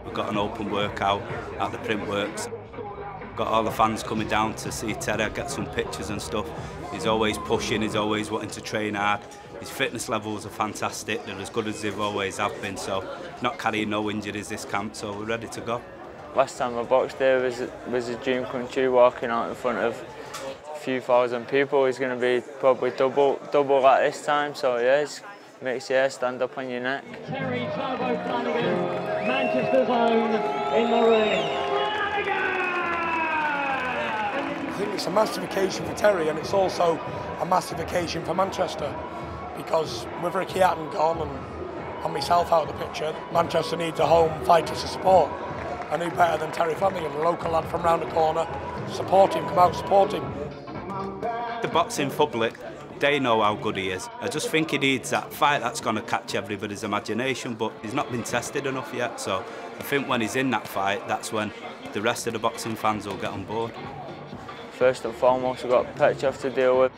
We've got an open workout at the Print Works. Got all the fans coming down to see Terry, get some pictures and stuff. He's always pushing, he's always wanting to train hard. His fitness levels are fantastic, they're as good as they've always have been, so not carrying no injuries this camp, so we're ready to go. Last time I boxed there was a dream come true, walking out in front of a few thousand people. He's going to be probably double at this time, so yeah, it makes your hair stand up on your neck. Terry Flanagan, Manchester's own, in the ring. I think it's a massive occasion for Terry, and it's also a massive occasion for Manchester, because with Ricky Hatton gone and myself out of the picture, Manchester needs a home fighter to support. And who better than Terry Flanagan, a local lad from round the corner. Support him, come out, support him. The boxing public, they know how good he is. I just think he needs that fight that's going to catch everybody's imagination, but he's not been tested enough yet, so I think when he's in that fight, that's when the rest of the boxing fans will get on board. First and foremost, we've got Petrov to deal with.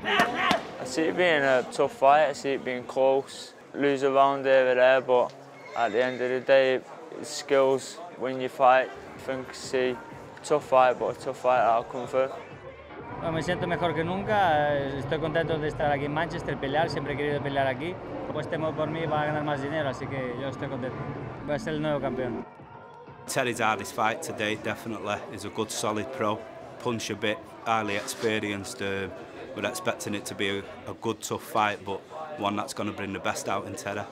I see it being a tough fight, I see it being close. Lose a round here or there, but at the end of the day, it's skills when you fight. I think see tough fight, but a tough fight that'll come through. Bueno, me siento mejor que nunca, estoy contento de estar aquí en Manchester, pelear, siempre he querido pelear aquí. Pues temo por mí va a ganar más dinero, así que yo estoy contento. Voy a ser el nuevo campeón. Terry's hardest fight today, definitely. He's a good solid pro, punch a bit, highly experienced. We're expecting it to be a good tough fight, but one that's going to bring the best out in Terry.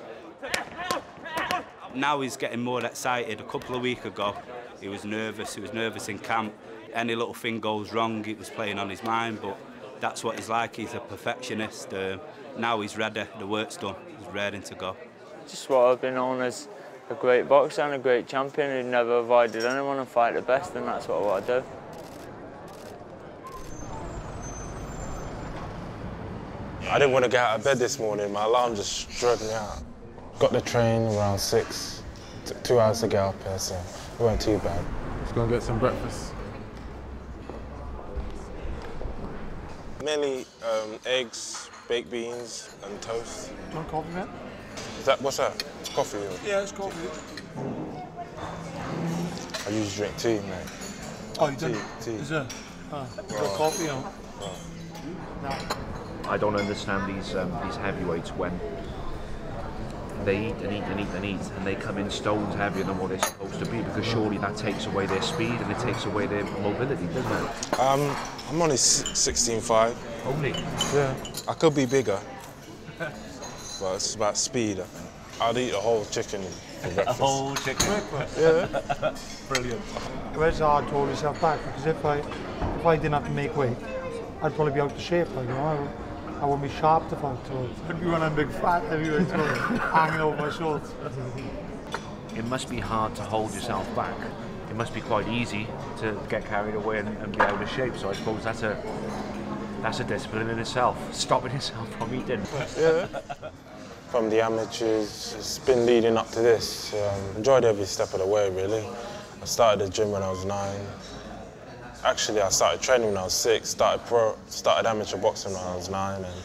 Now he's getting more excited. A couple of weeks ago, he was nervous in camp. Any little thing goes wrong, it was playing on his mind, but that's what he's like, he's a perfectionist. Now he's ready, the work's done, he's ready to go. Just what I've been known as a great boxer and a great champion who never avoided anyone and fight the best, and that's what I want to do. I didn't want to get out of bed this morning, my alarm just drove me out. Got the train around 6, took 2 hours to get up here, so it wasn't too bad. Let's go and get some breakfast. Mainly eggs, baked beans and toast. Do you want coffee, man? What's that? It's coffee. Yeah, it's coffee. I usually drink tea, mate. Oh, you do? Tea. Is it? You got coffee on? No. I don't understand these heavyweights when they eat and eat and eat and eat and they come in stones heavier than what they're supposed to be, because surely that takes away their speed and it takes away their mobility, doesn't it? I'm only 16.5. Only? Yeah. I could be bigger, but it's about speed. I'd eat a whole chicken for breakfast. A whole chicken? Yeah. Brilliant. It's hard to hold yourself back, because if I didn't have to make weight, I'd probably be out of shape, like, you know. I wouldn't be sharp to fight, so I'd be running big fat heavyweights hanging over my shoulders. It must be hard to hold yourself back. It must be quite easy to get carried away and be out of shape. So I suppose that's a discipline in itself, stopping yourself from eating. Yeah. From the amateurs, it's been leading up to this. Enjoyed every step of the way, really. I started the gym when I was 9. Actually, I started training when I was 6, started amateur boxing when I was 9, and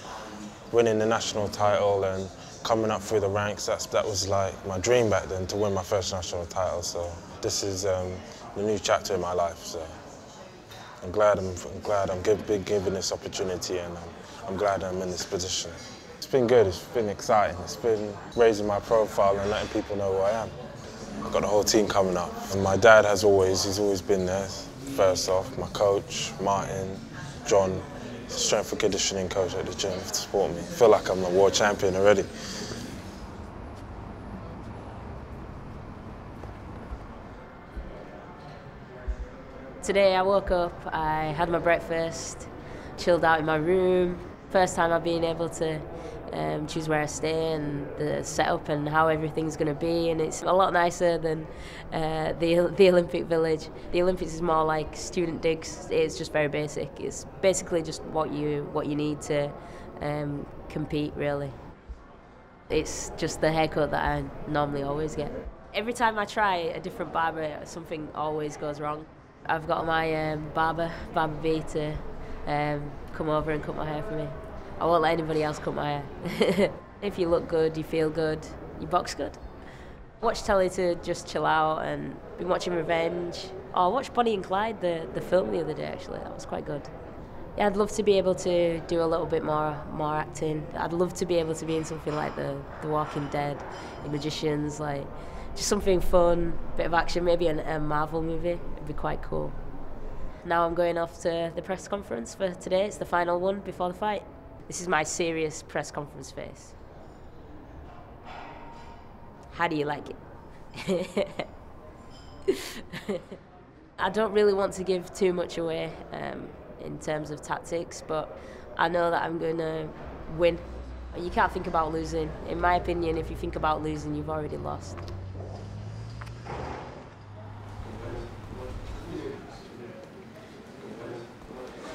winning the national title and coming up through the ranks, that was like my dream back then, to win my first national title. So this is the new chapter in my life. So I'm glad I'm given this opportunity, and I'm glad I'm in this position. It's been good, it's been exciting, it's been raising my profile and letting people know who I am. I've got the whole team coming up, and my dad he's always been there. First off, my coach, Martin, John, strength and conditioning coach at the gym to support me. I feel like I'm a world champion already. Today I woke up, I had my breakfast, chilled out in my room. First time I've been able to choose where I stay and the setup and how everything's going to be, and it's a lot nicer than the Olympic Village. The Olympics is more like student digs. It's just very basic. It's basically just what you need to compete, really. It's just the haircut that I normally always get. Every time I try a different barber, something always goes wrong. I've got my barber B, to come over and cut my hair for me. I won't let anybody else cut my hair. If you look good, you feel good, you box good. Watch telly to just chill out, and been watching Revenge. Oh, I watched Bonnie and Clyde, the film the other day actually. That was quite good. Yeah, I'd love to be able to do a little bit more acting. I'd love to be able to be in something like The Walking Dead, The Magicians, like just something fun, bit of action, maybe a Marvel movie. It'd be quite cool. Now I'm going off to the press conference for today. It's the final one before the fight. This is my serious press conference face. How do you like it? I don't really want to give too much away in terms of tactics, but I know that I'm going to win. You can't think about losing. In my opinion, if you think about losing, you've already lost.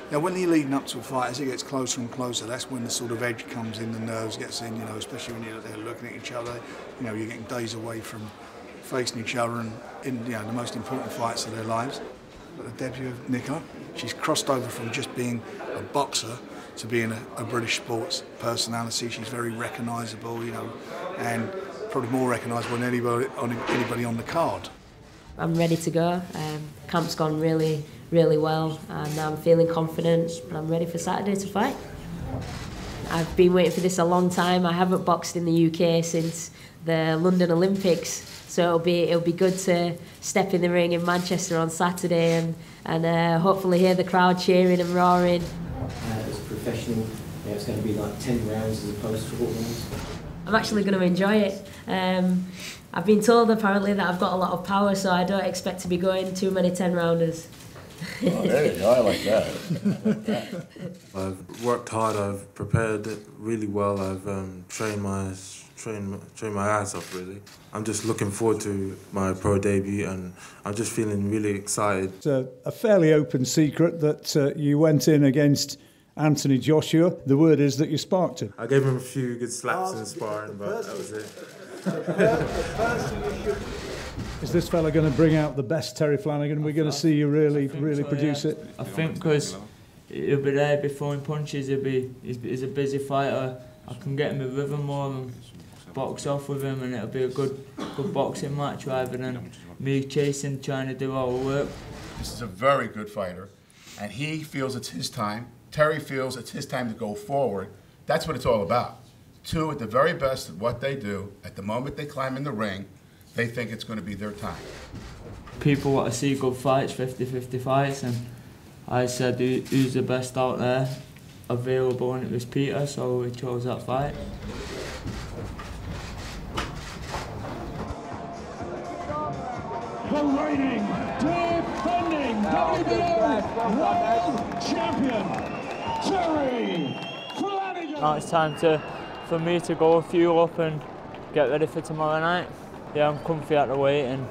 Now, when you're leading up to a fight, as it gets closer and closer, that's when the sort of edge comes in, the nerves gets in, you know, especially when you're there looking at each other. You know, you're getting days away from facing each other and in, you know, the most important fights of their lives. But the debut of Nicola, she's crossed over from just being a boxer to being a British sports personality. She's very recognisable, you know, and probably more recognisable than anybody on the card. I'm ready to go. Camp's gone really well, and I'm feeling confident, and I'm ready for Saturday to fight. I've been waiting for this a long time. I haven't boxed in the UK since the London Olympics, so it'll be good to step in the ring in Manchester on Saturday and hopefully hear the crowd cheering and roaring. As a professional, it's going to be like 10 rounds as opposed to 4 rounds. I'm actually going to enjoy it. I've been told apparently that I've got a lot of power, so I don't expect to be going too many 10-rounders. Oh, there you go, I like that. I've worked hard, I've prepared really well, I've trained my ass off really. I'm just looking forward to my pro debut and I'm just feeling really excited. It's a fairly open secret that you went in against Anthony Joshua. The word is that you sparked him. I gave him a few good slaps in sparring, but that was it. Is this fella going to bring out the best Terry Flanagan? We're going to see you really produce it? I think because he'll be there before punches, he's a busy fighter. I can get him a rhythm more and box off with him, and it'll be a good boxing match rather than me chasing, trying to do all the work. This is a very good fighter, and he feels it's his time. Terry feels it's his time to go forward. That's what it's all about. Two at the very best at what they do. At the moment they climb in the ring, they think it's going to be their time. People want to see good fights, 50-50 fights, and I said who's the best out there available, and it was Peter, so we chose that fight. The reigning, defending WBO World Champion, Terry Flanagan. Now it's time for me to go fuel up and get ready for tomorrow night. Yeah, I'm comfy at the weight and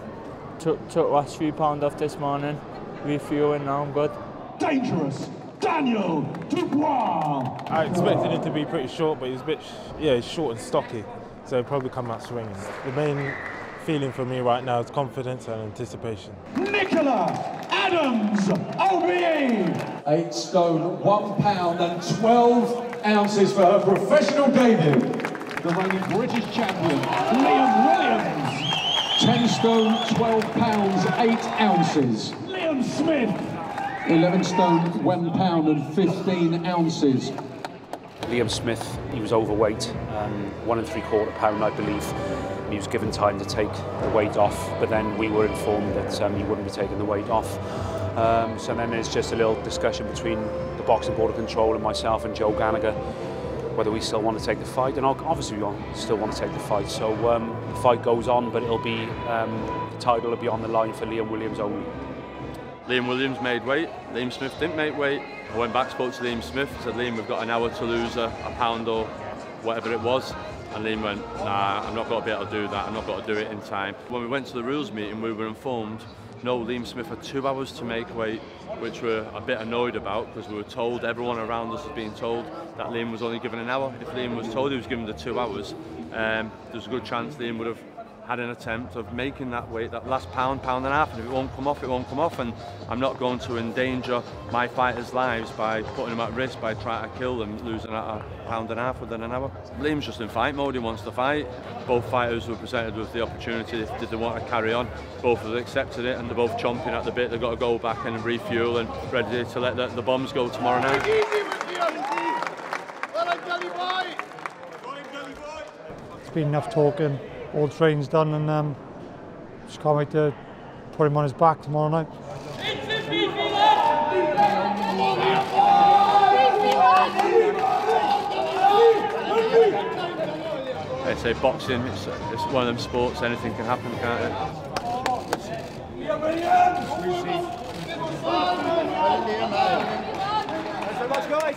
took last 3 pounds off this morning, refueling, now I'm good. Dangerous Daniel Dubois. I expected him to be pretty short, but he's a bit, he's short and stocky, so he'll probably come out swinging. The main feeling for me right now is confidence and anticipation. Nicola Adams, OBE. 8 stone, 1 pound and 12 ounces for her professional debut. The reigning British champion, Liam Williams. 10 stone, 12 pounds, 8 ounces. Liam Smith. 11 stone, 1 pound and 15 ounces. Liam Smith, he was overweight, 1 3/4 pound, I believe. He was given time to take the weight off, but then we were informed that he wouldn't be taking the weight off. So then there's just a little discussion between the Boxing Board of Control and myself and Joe Gallagher, whether we still want to take the fight, and obviously we still want to take the fight. So the fight goes on, but it'll be the title will be on the line for Liam Williams only. Liam Williams made weight, Liam Smith didn't make weight. I went back, spoke to Liam Smith, said, Liam, we've got an hour to lose a pound or whatever it was. And Liam went, nah, I'm not going to be able to do that, I'm not going to do it in time. When we went to the rules meeting, we were informed, no, Liam Smith had 2 hours to make weight, which we're a bit annoyed about, because we were told, everyone around us was being told, that Liam was only given an hour. If Liam was told he was given the 2 hours, there's a good chance Liam would have had an attempt of making that weight, that last pound, pound and a half, and if it won't come off, it won't come off, and I'm not going to endanger my fighters' lives by putting them at risk by trying to kill them, losing at a pound and a half within an hour. Liam's just in fight mode, he wants to fight. Both fighters were presented with the opportunity, did they want to carry on? Both have accepted it, and they're both chomping at the bit. They've got to go back and refuel and ready to let the bombs go tomorrow night. It's been enough talking. All training's done, and just can't wait to put him on his back tomorrow night. They say boxing, it's one of them sports, anything can happen, can't it? Thanks so much, guys.